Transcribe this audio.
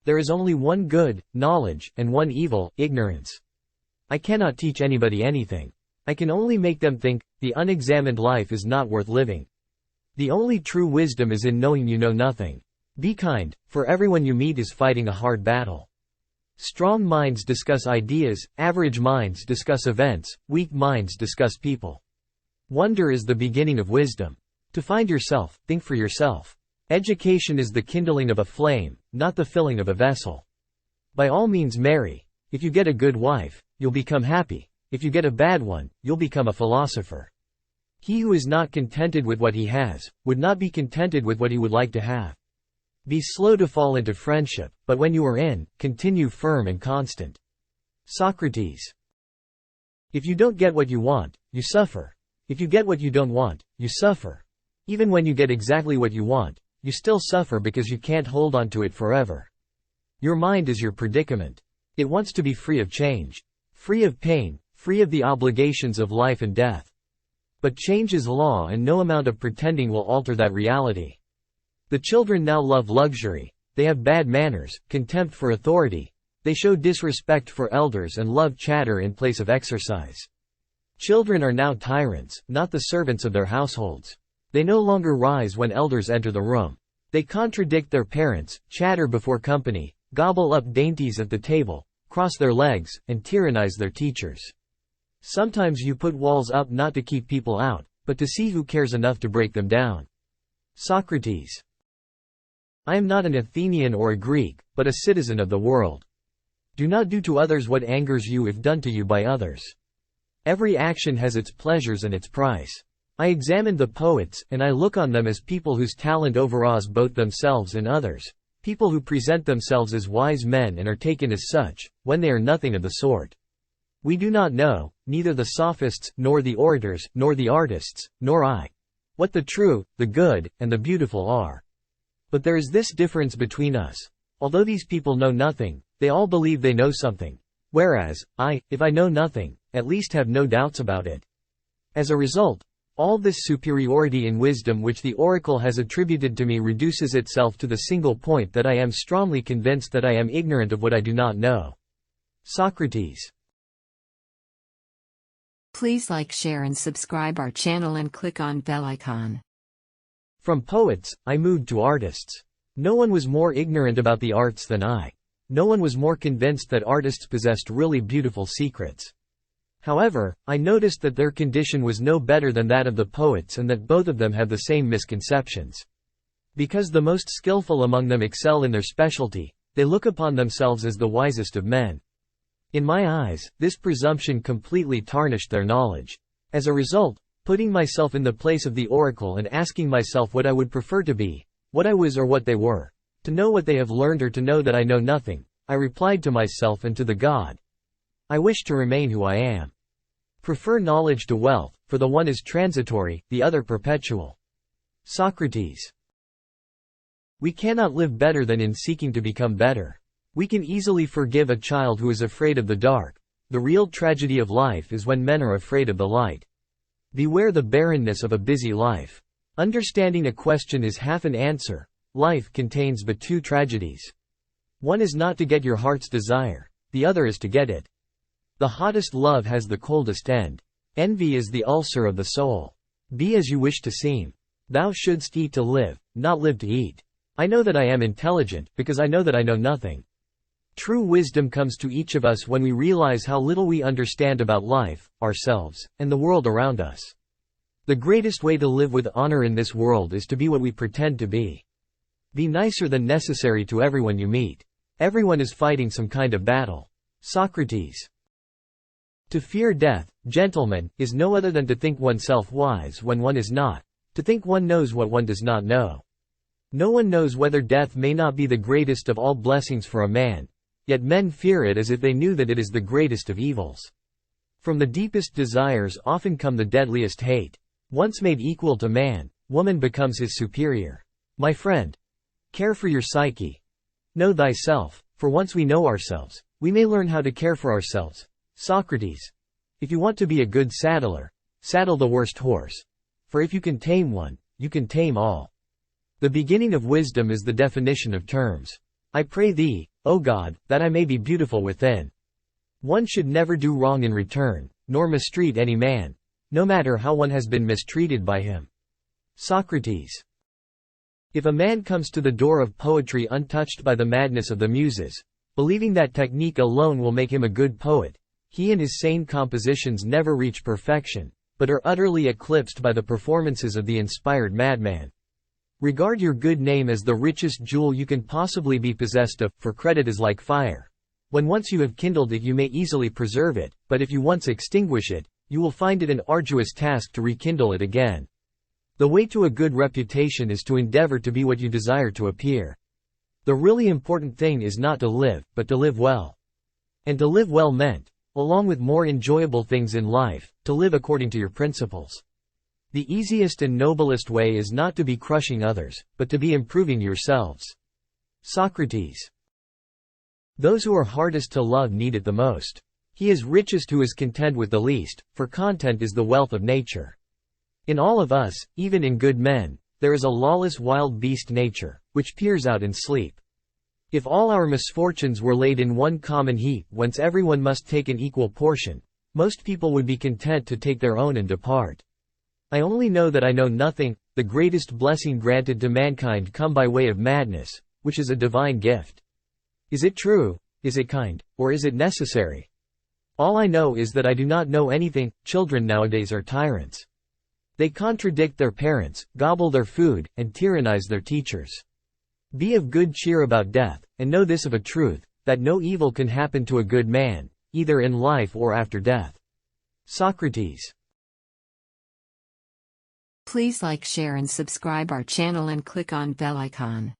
There is only one good, knowledge, and one evil, ignorance. I cannot teach anybody anything. I can only make them think. The unexamined life is not worth living. The only true wisdom is in knowing you know nothing. Be kind, for everyone you meet is fighting a hard battle. Strong minds discuss ideas, average minds discuss events, weak minds discuss people. Wonder is the beginning of wisdom. To find yourself, think for yourself. Education is the kindling of a flame, not the filling of a vessel. By all means marry. If you get a good wife, you'll become happy. If you get a bad one, you'll become a philosopher. He who is not contented with what he has, would not be contented with what he would like to have. Be slow to fall into friendship, but when you are in, continue firm and constant. Socrates. If you don't get what you want, you suffer. If you get what you don't want, you suffer. Even when you get exactly what you want, you still suffer because you can't hold on to it forever. Your mind is your predicament. It wants to be free of change, free of pain, free of the obligations of life and death. But change is law, and no amount of pretending will alter that reality. The children now love luxury. They have bad manners, contempt for authority. They show disrespect for elders and love chatter in place of exercise. Children are now tyrants, not the servants of their households. They no longer rise when elders enter the room. They contradict their parents, chatter before company, gobble up dainties at the table, cross their legs, and tyrannize their teachers. Sometimes you put walls up not to keep people out, but to see who cares enough to break them down. Socrates. I am not an Athenian or a Greek, but a citizen of the world. Do not do to others what angers you if done to you by others. Every action has its pleasures and its price. I examine the poets, and I look on them as people whose talent overawes both themselves and others, people who present themselves as wise men and are taken as such, when they are nothing of the sort. We do not know, neither the sophists, nor the orators, nor the artists, nor I, what the true, the good, and the beautiful are. But there is this difference between us. Although these people know nothing, they all believe they know something. Whereas, I, if I know nothing, at least have no doubts about it. As a result, all this superiority in wisdom which the oracle has attributed to me reduces itself to the single point that I am strongly convinced that I am ignorant of what I do not know. Socrates. Please like, share and subscribe our channel and click on bell icon. From poets, I moved to artists. No one was more ignorant about the arts than I. No one was more convinced that artists possessed really beautiful secrets. However, I noticed that their condition was no better than that of the poets and that both of them have the same misconceptions. Because the most skillful among them excel in their specialty, they look upon themselves as the wisest of men. In my eyes, this presumption completely tarnished their knowledge. As a result, putting myself in the place of the oracle and asking myself what I would prefer to be, what I was or what they were, to know what they have learned or to know that I know nothing, I replied to myself and to the God, I wish to remain who I am. Prefer knowledge to wealth, for the one is transitory, the other perpetual. Socrates. We cannot live better than in seeking to become better. We can easily forgive a child who is afraid of the dark. The real tragedy of life is when men are afraid of the light. Beware the barrenness of a busy life. Understanding a question is half an answer. Life contains but two tragedies. One is not to get your heart's desire. The other is to get it. The hottest love has the coldest end. Envy is the ulcer of the soul. Be as you wish to seem. Thou shouldst eat to live, not live to eat. I know that I am intelligent, because I know that I know nothing. True wisdom comes to each of us when we realize how little we understand about life, ourselves, and the world around us. The greatest way to live with honor in this world is to be what we pretend to be. Be nicer than necessary to everyone you meet. Everyone is fighting some kind of battle. Socrates. To fear death, gentlemen, is no other than to think oneself wise when one is not, to think one knows what one does not know. No one knows whether death may not be the greatest of all blessings for a man, yet men fear it as if they knew that it is the greatest of evils. From the deepest desires often come the deadliest hate. Once made equal to man, woman becomes his superior. My friend, care for your psyche. Know thyself, for once we know ourselves, we may learn how to care for ourselves. Socrates. If you want to be a good saddler, saddle the worst horse. For if you can tame one, you can tame all. The beginning of wisdom is the definition of terms. I pray thee, O God, that I may be beautiful within. One should never do wrong in return, nor mistreat any man, no matter how one has been mistreated by him. Socrates. If a man comes to the door of poetry untouched by the madness of the muses, believing that technique alone will make him a good poet, he and his sane compositions never reach perfection, but are utterly eclipsed by the performances of the inspired madman. Regard your good name as the richest jewel you can possibly be possessed of, for credit is like fire. When once you have kindled it you may easily preserve it, but if you once extinguish it, you will find it an arduous task to rekindle it again. The way to a good reputation is to endeavor to be what you desire to appear. The really important thing is not to live, but to live well. And to live well meant, along with more enjoyable things in life, to live according to your principles. The easiest and noblest way is not to be crushing others, but to be improving yourselves. Socrates. Those who are hardest to love need it the most. He is richest who is content with the least, for content is the wealth of nature. In all of us, even in good men, there is a lawless wild beast nature, which peers out in sleep. If all our misfortunes were laid in one common heap whence everyone must take an equal portion, most people would be content to take their own and depart. I only know that I know nothing, the greatest blessing granted to mankind come by way of madness, which is a divine gift. Is it true? Is it kind? Or is it necessary? All I know is that I do not know anything. Children nowadays are tyrants. They contradict their parents, gobble their food, and tyrannize their teachers. Be of good cheer about death, and know this of a truth, that no evil can happen to a good man, either in life or after death. Socrates. Please like, share and subscribe our channel and click on bell icon.